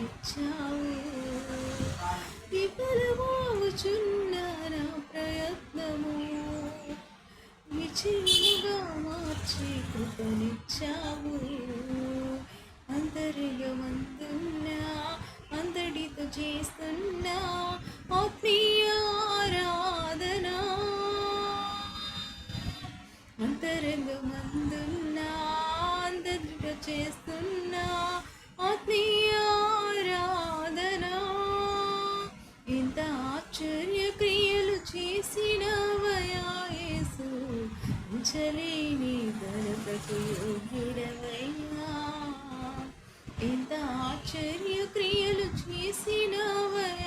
కృపనిచ్చావు. విఫలమవుచున్న నా ప్రయత్నము విజయముగా మార్చి కృపనిచ్చావు. అంతరంగమందున్నా అంతటితో చేస్తున్నా ఆత్మీయ ఆరాధన, అంతరంగమందున్నా అంతటితో చేస్తున్నా ఆత్మీయ ఆరాధన. ఇంత ఆశ్చర్య క్రియలు చేసినవయా యేసు, ఉంచలేని ఘనతకు యోగ్యుడవయ్యా. ఇంత ఆశ్చర్య క్రియలు చేసినవయా